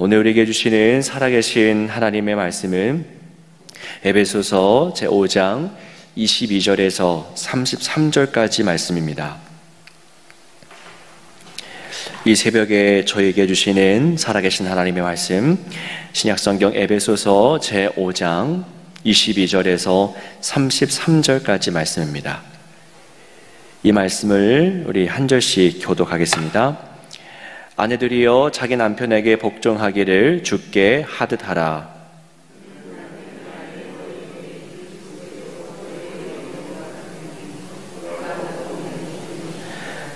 오늘 우리에게 주시는 살아계신 하나님의 말씀은 에베소서 제5장 22절에서 33절까지 말씀입니다. 이 새벽에 저에게 주시는 살아계신 하나님의 말씀, 신약성경 에베소서 제5장 22절에서 33절까지 말씀입니다. 이 말씀을 우리 한 절씩 교독하겠습니다. 아내들이여 자기 남편에게 복종하기를 주께 하듯 하라.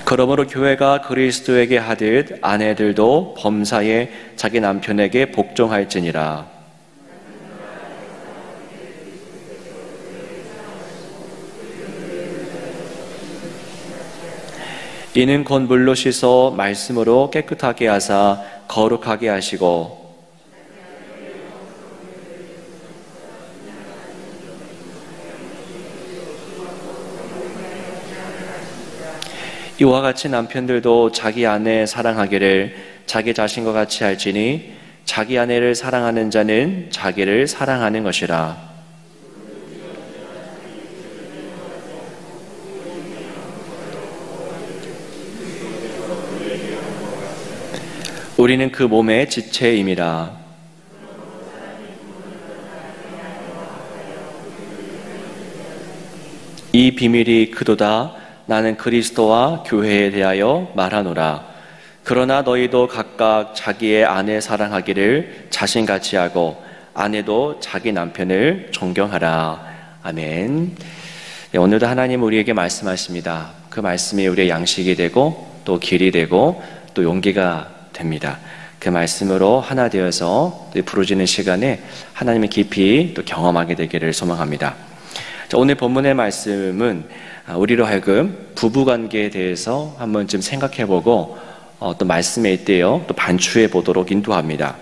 그러므로 교회가 그리스도에게 하듯 아내들도 범사에 자기 남편에게 복종할지니라. 이는 곧 물로 씻어 말씀으로 깨끗하게 하사 거룩하게 하시고 이와 같이 남편들도 자기 아내 사랑하기를 자기 자신과 같이 할지니 자기 아내를 사랑하는 자는 자기를 사랑하는 것이라. 우리는 그 몸의 지체임이라. 이 비밀이 크도다. 나는 그리스도와 교회에 대하여 말하노라. 그러나 너희도 각각 자기의 아내 사랑하기를 자신같이 하고 아내도 자기 남편을 존경하라. 아멘. 네, 오늘도 하나님 우리에게 말씀하십니다. 그 말씀이 우리의 양식이 되고 또 길이 되고 또 용기가 됩니다. 그 말씀으로 하나 되어서 부르짖는 시간에 하나님의 깊이 또 경험하게 되기를 소망합니다. 자, 오늘 본문의 말씀은 우리로 하여금 부부관계에 대해서 한 번쯤 생각해보고 또 말씀에 있대요 또 반추해 보도록 인도합니다.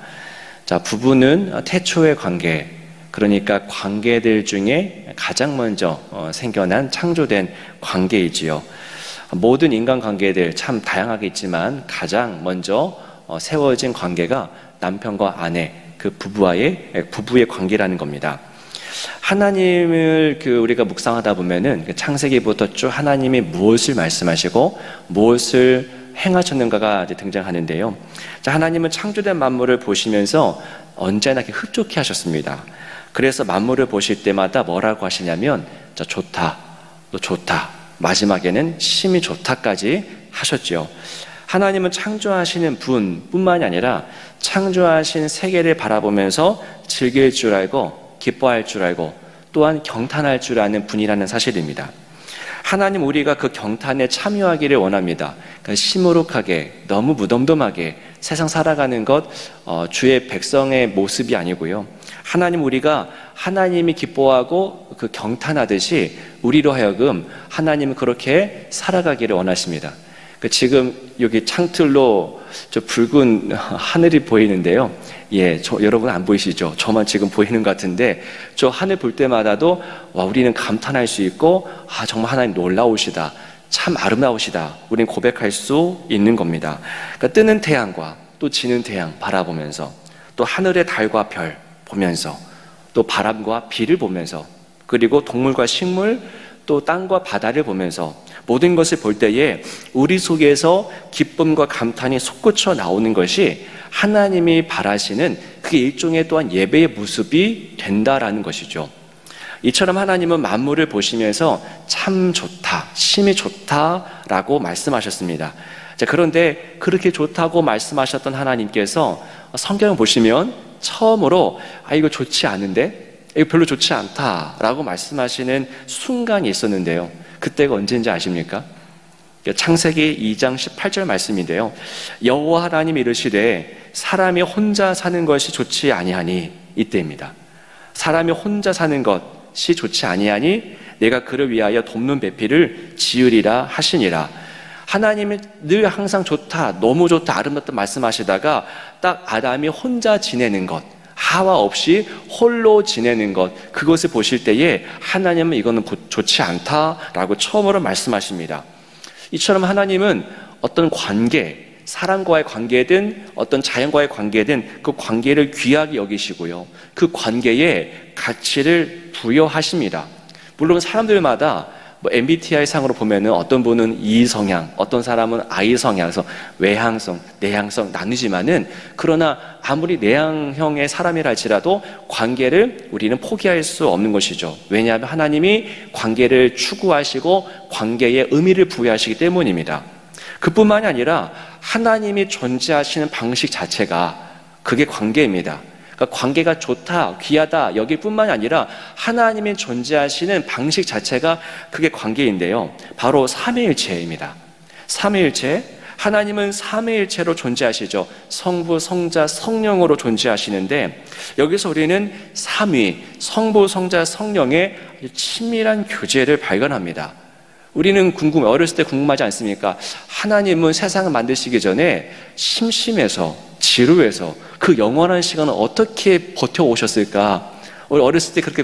자, 부부는 태초의 관계, 그러니까 관계들 중에 가장 먼저 생겨난 창조된 관계이지요. 모든 인간관계들 참 다양하게 있지만 가장 먼저 세워진 관계가 남편과 아내, 그 부부의 관계라는 겁니다. 하나님을 우리가 묵상하다 보면은 창세기부터 쭉 하나님이 무엇을 말씀하시고 무엇을 행하셨는가가 이제 등장하는데요. 자, 하나님은 창조된 만물을 보시면서 언제나 이렇게 흡족해 하셨습니다. 그래서 만물을 보실 때마다 뭐라고 하시냐면, 자, 좋다, 또 좋다, 마지막에는 심히 좋다까지 하셨죠. 하나님은 창조하시는 분뿐만이 아니라 창조하신 세계를 바라보면서 즐길 줄 알고 기뻐할 줄 알고 또한 경탄할 줄 아는 분이라는 사실입니다. 하나님 우리가 그 경탄에 참여하기를 원합니다. 그러니까 시무룩하게 너무 무덤덤하게 세상 살아가는 것 주의 백성의 모습이 아니고요. 하나님 우리가 하나님이 기뻐하고 그 경탄하듯이 우리로 하여금 하나님은 그렇게 살아가기를 원하십니다. 지금 여기 창틀로 저 붉은 하늘이 보이는데요. 예, 여러분 안 보이시죠? 저만 지금 보이는 것 같은데 저 하늘 볼 때마다도 와, 우리는 감탄할 수 있고 정말 하나님 놀라우시다, 참 아름다우시다, 우리는 고백할 수 있는 겁니다. 그러니까 뜨는 태양과 또 지는 태양 바라보면서 또 하늘의 달과 별 보면서 또 바람과 비를 보면서 그리고 동물과 식물 또 땅과 바다를 보면서 모든 것을 볼 때에 우리 속에서 기쁨과 감탄이 솟구쳐 나오는 것이 하나님이 바라시는 그게 일종의 또한 예배의 모습이 된다라는 것이죠. 이처럼 하나님은 만물을 보시면서 참 좋다, 심히 좋다라고 말씀하셨습니다. 자, 그런데 그렇게 좋다고 말씀하셨던 하나님께서 성경을 보시면 처음으로 이거 좋지 않은데? 이거 별로 좋지 않다라고 말씀하시는 순간이 있었는데요. 그때가 언제인지 아십니까? 창세기 2장 18절 말씀인데요. 여호와 하나님이 이르시되 사람이 혼자 사는 것이 좋지 아니하니, 이때입니다. 사람이 혼자 사는 것이 좋지 아니하니 내가 그를 위하여 돕는 배필을 지으리라 하시니라. 하나님이 늘 항상 좋다, 너무 좋다, 아름답다 말씀하시다가 딱 아담이 혼자 지내는 것, 하와 없이 홀로 지내는 것, 그것을 보실 때에 하나님은 이거는 좋지 않다라고 처음으로 말씀하십니다. 이처럼 하나님은 어떤 관계, 사람과의 관계든 어떤 자연과의 관계든 그 관계를 귀하게 여기시고요, 그 관계에 가치를 부여하십니다. 물론 사람들마다 MBTI 상으로 보면은 어떤 분은 E 성향, 어떤 사람은 I 성향, 그래서 외향성, 내향성 나누지만은, 그러나 아무리 내향형의 사람이라 할지라도 관계를 우리는 포기할 수 없는 것이죠. 왜냐하면 하나님이 관계를 추구하시고 관계에 의미를 부여하시기 때문입니다. 그뿐만이 아니라 하나님이 존재하시는 방식 자체가 그게 관계입니다. 그러니까 관계가 좋다, 귀하다 여길 뿐만이 아니라 하나님이 존재하시는 방식 자체가 그게 관계인데요, 바로 삼위일체입니다. 삼위일체, 하나님은 삼위일체로 존재하시죠. 성부, 성자, 성령으로 존재하시는데, 여기서 우리는 삼위, 성부, 성자, 성령의 친밀한 교제를 발견합니다. 우리는 어렸을 때 궁금하지 않습니까? 하나님은 세상을 만드시기 전에 심심해서, 지루해서 그 영원한 시간을 어떻게 버텨오셨을까? 우리 어렸을 때 그렇게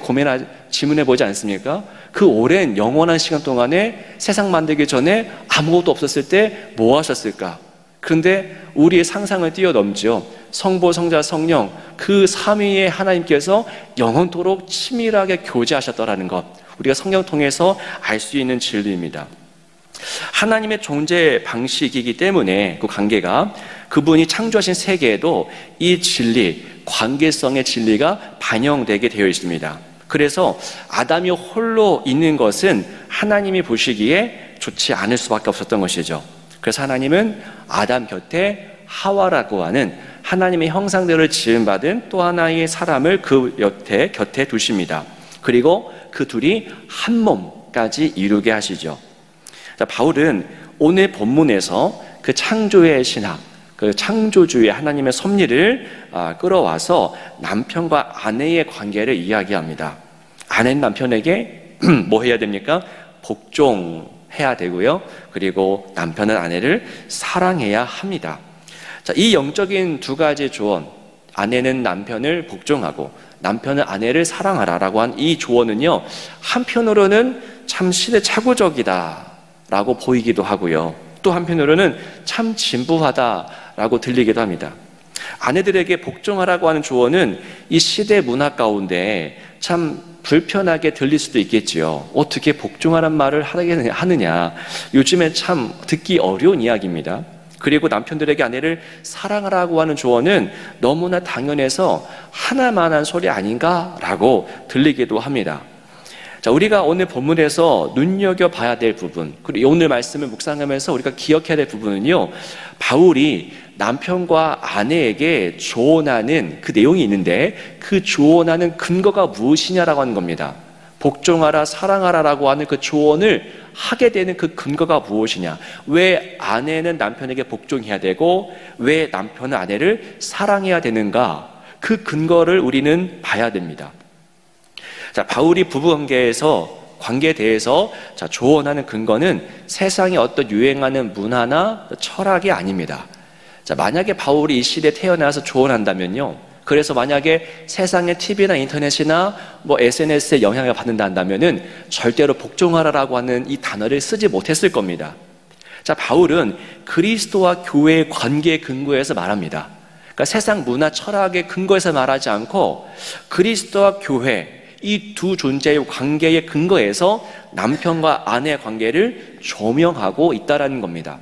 질문해 보지 않습니까? 그 오랜 영원한 시간 동안에 세상 만들기 전에 아무것도 없었을 때 뭐 하셨을까? 그런데 우리의 상상을 뛰어넘죠. 성부, 성자, 성령, 그 삼위의 하나님께서 영원토록 치밀하게 교제하셨더라는 것, 우리가 성경 통해서 알 수 있는 진리입니다. 하나님의 존재 방식이기 때문에 그 관계가, 그분이 창조하신 세계에도 이 진리, 관계성의 진리가 반영되게 되어 있습니다. 그래서 아담이 홀로 있는 것은 하나님이 보시기에 좋지 않을 수밖에 없었던 것이죠. 그래서 하나님은 아담 곁에 하와라고 하는 하나님의 형상대로 지음받은 또 하나의 사람을 그 곁에 두십니다. 그리고 그 둘이 한 몸까지 이루게 하시죠. 자, 바울은 오늘 본문에서 그 창조의 신학, 그 창조주의 하나님의 섭리를 끌어와서 남편과 아내의 관계를 이야기합니다. 아내는 남편에게 뭐 해야 됩니까? 복종해야 되고요, 그리고 남편은 아내를 사랑해야 합니다. 자, 이 영적인 두 가지 조언, 아내는 남편을 복종하고 남편은 아내를 사랑하라라고 한 이 조언은요, 한편으로는 참 시대착오적이다 라고 보이기도 하고요, 또 한편으로는 참 진부하다라고 들리기도 합니다. 아내들에게 복종하라고 하는 조언은 이 시대 문화 가운데 참 불편하게 들릴 수도 있겠지요. 어떻게 복종하란 말을 하느냐, 요즘에 참 듣기 어려운 이야기입니다. 그리고 남편들에게 아내를 사랑하라고 하는 조언은 너무나 당연해서 하나만한 소리 아닌가라고 들리기도 합니다. 자, 우리가 오늘 본문에서 눈여겨봐야 될 부분, 그리고 오늘 말씀을 묵상하면서 우리가 기억해야 될 부분은요, 바울이 남편과 아내에게 조언하는 그 내용이 있는데, 그 조언하는 근거가 무엇이냐라고 하는 겁니다. 복종하라, 사랑하라라고 하는 그 조언을 하게 되는 그 근거가 무엇이냐, 왜 아내는 남편에게 복종해야 되고 왜 남편은 아내를 사랑해야 되는가, 그 근거를 우리는 봐야 됩니다. 자, 바울이 부부관계에 대해서 조언하는 근거는 세상에 어떤 유행하는 문화나 철학이 아닙니다. 자, 만약에 바울이 이 시대에 태어나서 조언한다면요, 그래서 만약에 세상의 TV나 인터넷이나 SNS에 영향을 받는다 한다면은 절대로 복종하라라고 하는 이 단어를 쓰지 못했을 겁니다. 자, 바울은 그리스도와 교회의 관계의 근거에서 말합니다. 그러니까 세상 문화 철학의 근거에서 말하지 않고 그리스도와 교회, 이 두 존재의 관계의 근거에서 남편과 아내의 관계를 조명하고 있다라는 겁니다.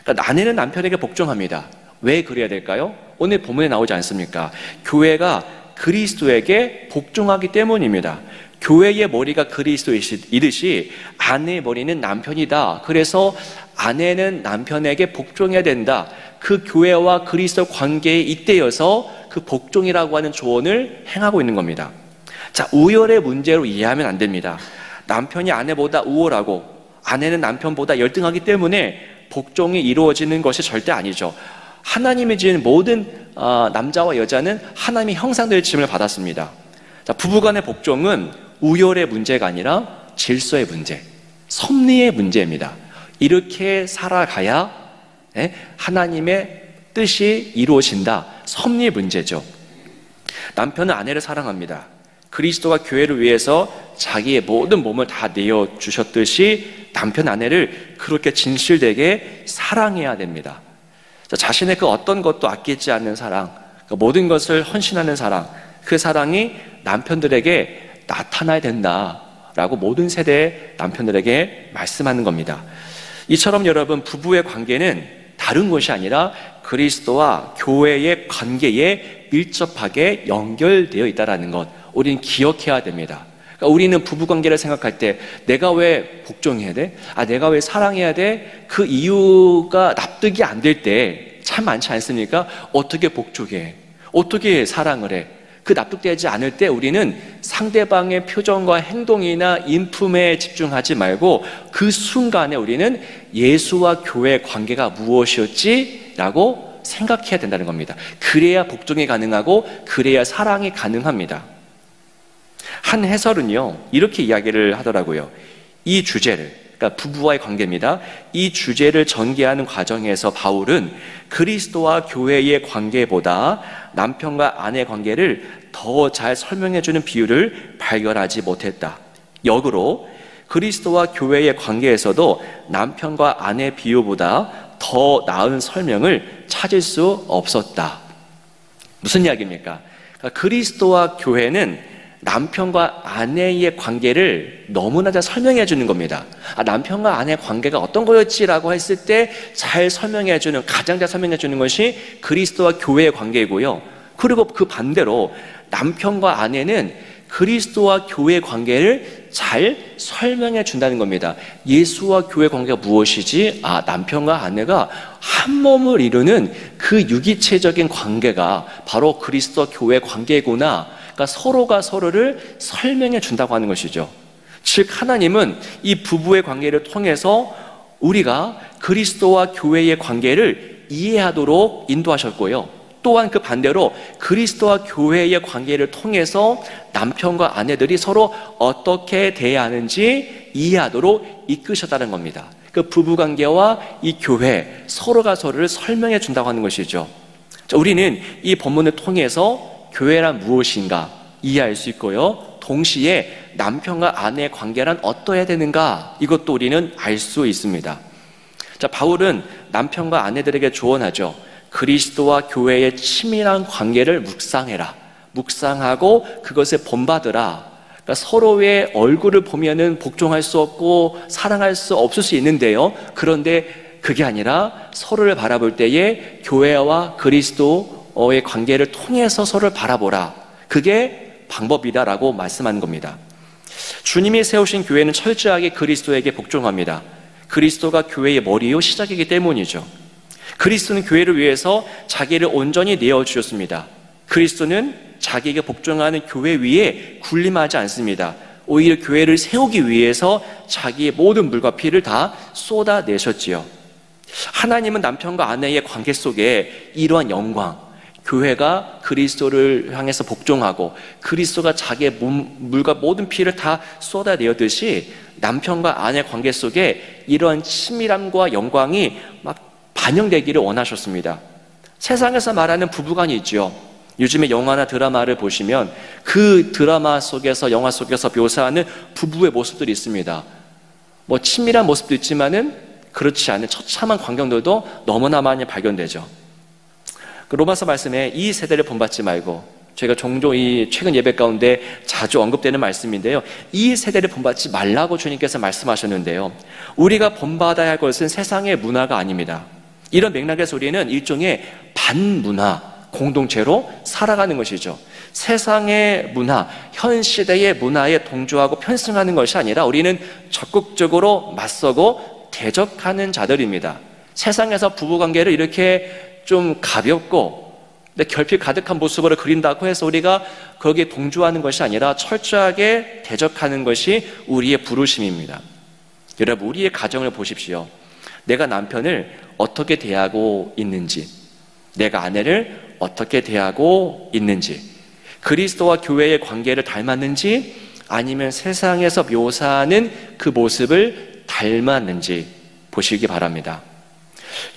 그러니까 아내는 남편에게 복종합니다. 왜 그래야 될까요? 오늘 본문에 나오지 않습니까? 교회가 그리스도에게 복종하기 때문입니다. 교회의 머리가 그리스도이듯이 아내의 머리는 남편이다. 그래서 아내는 남편에게 복종해야 된다. 그 교회와 그리스도 관계에 잇대어서 그 복종이라고 하는 조언을 행하고 있는 겁니다. 자, 우열의 문제로 이해하면 안 됩니다. 남편이 아내보다 우월하고 아내는 남편보다 열등하기 때문에 복종이 이루어지는 것이 절대 아니죠. 하나님이 지은 모든 남자와 여자는 하나님의 형상대로 지음을 받았습니다. 자, 부부간의 복종은 우열의 문제가 아니라 질서의 문제, 섭리의 문제입니다. 이렇게 살아가야 하나님의 뜻이 이루어진다, 섭리의 문제죠. 남편은 아내를 사랑합니다. 그리스도가 교회를 위해서 자기의 모든 몸을 다 내어주셨듯이 남편 아내를 그렇게 진실되게 사랑해야 됩니다. 자신의 그 어떤 것도 아끼지 않는 사랑, 모든 것을 헌신하는 사랑, 그 사랑이 남편들에게 나타나야 된다라고 모든 세대의 남편들에게 말씀하는 겁니다. 이처럼 여러분, 부부의 관계는 다른 것이 아니라 그리스도와 교회의 관계에 밀접하게 연결되어 있다는 것, 우리는 기억해야 됩니다. 그러니까 우리는 부부관계를 생각할 때 내가 왜 복종해야 돼? 내가 왜 사랑해야 돼? 그 이유가 납득이 안 될 때 참 많지 않습니까? 어떻게 복종해? 어떻게 사랑을 해? 그 납득되지 않을 때 우리는 상대방의 표정과 행동이나 인품에 집중하지 말고 그 순간에 우리는 예수와 교회의 관계가 무엇이었지? 라고 생각해야 된다는 겁니다. 그래야 복종이 가능하고 그래야 사랑이 가능합니다. 한 해설은요, 이렇게 이야기를 하더라고요. 이 주제를, 그러니까 부부와의 관계입니다. 이 주제를 전개하는 과정에서 바울은 그리스도와 교회의 관계보다 남편과 아내 관계를 더 잘 설명해주는 비유를 발견하지 못했다. 역으로 그리스도와 교회의 관계에서도 남편과 아내 비유보다 더 나은 설명을 찾을 수 없었다. 무슨 이야기입니까? 그러니까 그리스도와 교회는 남편과 아내의 관계를 너무나 잘 설명해 주는 겁니다. 남편과 아내의 관계가 어떤 거였지라고 했을 때 잘 설명해 주는, 가장 잘 설명해 주는 것이 그리스도와 교회의 관계이고요. 그리고 그 반대로 남편과 아내는 그리스도와 교회의 관계를 잘 설명해 준다는 겁니다. 예수와 교회 관계가 무엇이지? 남편과 아내가 한 몸을 이루는 그 유기체적인 관계가 바로 그리스도와 교회 관계구나. 그러니까 서로가 서로를 설명해 준다고 하는 것이죠. 즉 하나님은 이 부부의 관계를 통해서 우리가 그리스도와 교회의 관계를 이해하도록 인도하셨고요. 또한 그 반대로 그리스도와 교회의 관계를 통해서 남편과 아내들이 서로 어떻게 대해야 하는지 이해하도록 이끄셨다는 겁니다. 그 부부관계와 이 교회, 서로가 서로를 설명해 준다고 하는 것이죠. 우리는 이 본문을 통해서 교회란 무엇인가 이해할 수 있고요, 동시에 남편과 아내의 관계란 어떠해야 되는가, 이것도 우리는 알 수 있습니다. 바울은 남편과 아내들에게 조언하죠. 그리스도와 교회의 친밀한 관계를 묵상해라. 묵상하고 그것에 본받으라. 그러니까 서로의 얼굴을 보면은 복종할 수 없고 사랑할 수 없을 수 있는데요, 그런데 그게 아니라 서로를 바라볼 때에 교회와 그리스도의 관계를 통해서 서로를 바라보라. 그게 방법이다라고 말씀하는 겁니다. 주님이 세우신 교회는 철저하게 그리스도에게 복종합니다. 그리스도가 교회의 머리요 시작이기 때문이죠. 그리스도는 교회를 위해서 자기를 온전히 내어주셨습니다. 그리스도는 자기에게 복종하는 교회 위에 군림하지 않습니다. 오히려 교회를 세우기 위해서 자기의 모든 물과 피를 다 쏟아내셨지요. 하나님은 남편과 아내의 관계 속에 이러한 영광, 교회가 그리스도를 향해서 복종하고 그리스도가 자기의 물과 모든 피를 다 쏟아내었듯이 남편과 아내 관계 속에 이러한 친밀함과 영광이 막 반영되기를 원하셨습니다. 세상에서 말하는 부부간이 있죠. 요즘에 영화나 드라마를 보시면 그 드라마 속에서, 영화 속에서 묘사하는 부부의 모습들이 있습니다. 친밀한 모습도 있지만은 그렇지 않은 처참한 광경들도 너무나 많이 발견되죠. 그 로마서 말씀에 이 세대를 본받지 말고, 저희가 종종 이 최근 예배 가운데 자주 언급되는 말씀인데요, 이 세대를 본받지 말라고 주님께서 말씀하셨는데요, 우리가 본받아야 할 것은 세상의 문화가 아닙니다. 이런 맥락에서 우리는 일종의 반문화 공동체로 살아가는 것이죠. 세상의 문화, 현 시대의 문화에 동조하고 편승하는 것이 아니라 우리는 적극적으로 맞서고 대적하는 자들입니다. 세상에서 부부관계를 이렇게 좀 가볍고 결핍 가득한 모습으로 그린다고 해서 우리가 거기에 동조하는 것이 아니라 철저하게 대적하는 것이 우리의 부르심입니다. 여러분, 우리의 가정을 보십시오. 내가 남편을 어떻게 대하고 있는지, 내가 아내를 어떻게 대하고 있는지, 그리스도와 교회의 관계를 닮았는지 아니면 세상에서 묘사하는 그 모습을 닮았는지 보시기 바랍니다.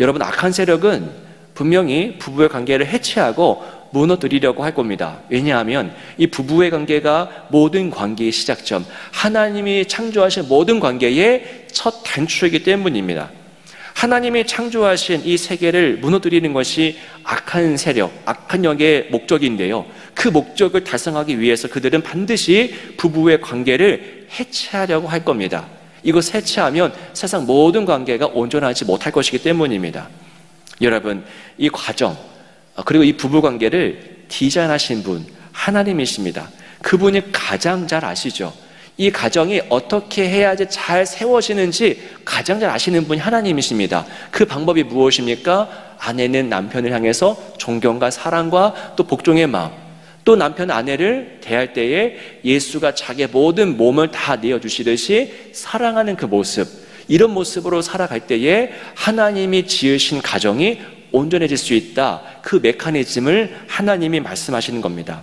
여러분, 악한 세력은 분명히 부부의 관계를 해체하고 무너뜨리려고 할 겁니다. 왜냐하면 이 부부의 관계가 모든 관계의 시작점, 하나님이 창조하신 모든 관계의 첫 단추이기 때문입니다. 하나님이 창조하신 이 세계를 무너뜨리는 것이 악한 세력, 악한 영의 목적인데요. 그 목적을 달성하기 위해서 그들은 반드시 부부의 관계를 해체하려고 할 겁니다. 이것을 해체하면 세상 모든 관계가 온전하지 못할 것이기 때문입니다. 여러분, 이 과정, 그리고 이 부부 관계를 디자인하신 분, 하나님이십니다. 그분이 가장 잘 아시죠. 이 가정이 어떻게 해야지 잘 세워지는지 가장 잘 아시는 분이 하나님이십니다. 그 방법이 무엇입니까? 아내는 남편을 향해서 존경과 사랑과 또 복종의 마음, 또 남편 아내를 대할 때에 예수가 자기의 모든 몸을 다 내어주시듯이 사랑하는 그 모습, 이런 모습으로 살아갈 때에 하나님이 지으신 가정이 온전해질 수 있다. 그 메커니즘을 하나님이 말씀하시는 겁니다.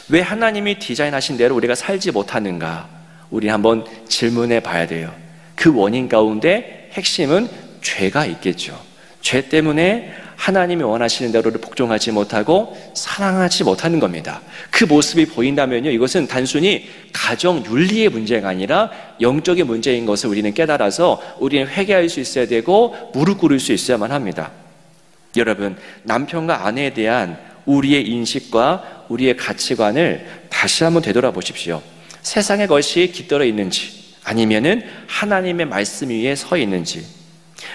왜 하나님이 디자인하신 대로 우리가 살지 못하는가? 우리 한번 질문해 봐야 돼요. 그 원인 가운데 핵심은 죄가 있겠죠. 죄 때문에 하나님이 원하시는 대로를 복종하지 못하고 사랑하지 못하는 겁니다. 그 모습이 보인다면요, 이것은 단순히 가정 윤리의 문제가 아니라 영적인 문제인 것을 우리는 깨달아서 우리는 회개할 수 있어야 되고 무릎 꿇을 수 있어야만 합니다. 여러분, 남편과 아내에 대한 우리의 인식과 우리의 가치관을 다시 한번 되돌아보십시오. 세상의 것이 깃들어 있는지 아니면은 하나님의 말씀 위에 서 있는지,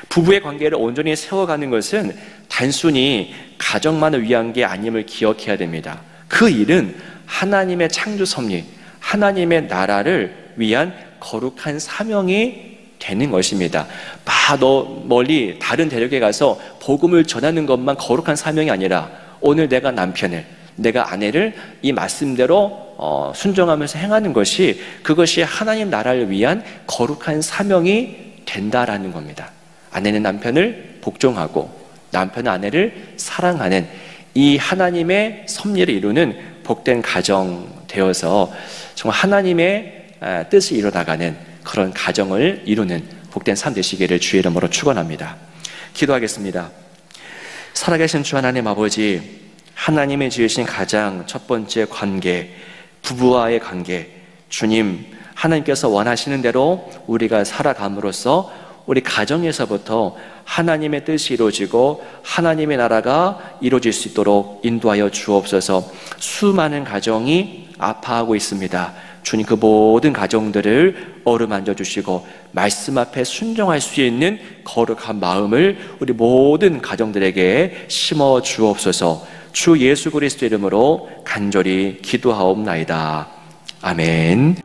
부부의 관계를 온전히 세워가는 것은 단순히 가정만을 위한 게 아님을 기억해야 됩니다. 그 일은 하나님의 창조 섭리, 하나님의 나라를 위한 거룩한 사명이 되는 것입니다. 너 멀리 다른 대륙에 가서 복음을 전하는 것만 거룩한 사명이 아니라 오늘 내가 남편을, 내가 아내를 이 말씀대로 순종하면서 행하는 것이, 그것이 하나님 나라를 위한 거룩한 사명이 된다라는 겁니다. 아내는 남편을 복종하고 남편은 아내를 사랑하는 이 하나님의 섭리를 이루는 복된 가정 되어서 정말 하나님의 뜻을 이뤄나가는 그런 가정을 이루는 복된 삶 되시기를 주의 이름으로 축원합니다. 기도하겠습니다. 살아계신 주 하나님 아버지, 하나님의 지으신 가장 첫 번째 관계, 부부와의 관계, 주님 하나님께서 원하시는 대로 우리가 살아감으로써 우리 가정에서부터 하나님의 뜻이 이루어지고 하나님의 나라가 이루어질 수 있도록 인도하여 주옵소서. 수많은 가정이 아파하고 있습니다. 주님, 그 모든 가정들을 어루만져 주시고 말씀 앞에 순종할 수 있는 거룩한 마음을 우리 모든 가정들에게 심어 주옵소서. 주 예수 그리스도 이름으로 간절히 기도하옵나이다. 아멘.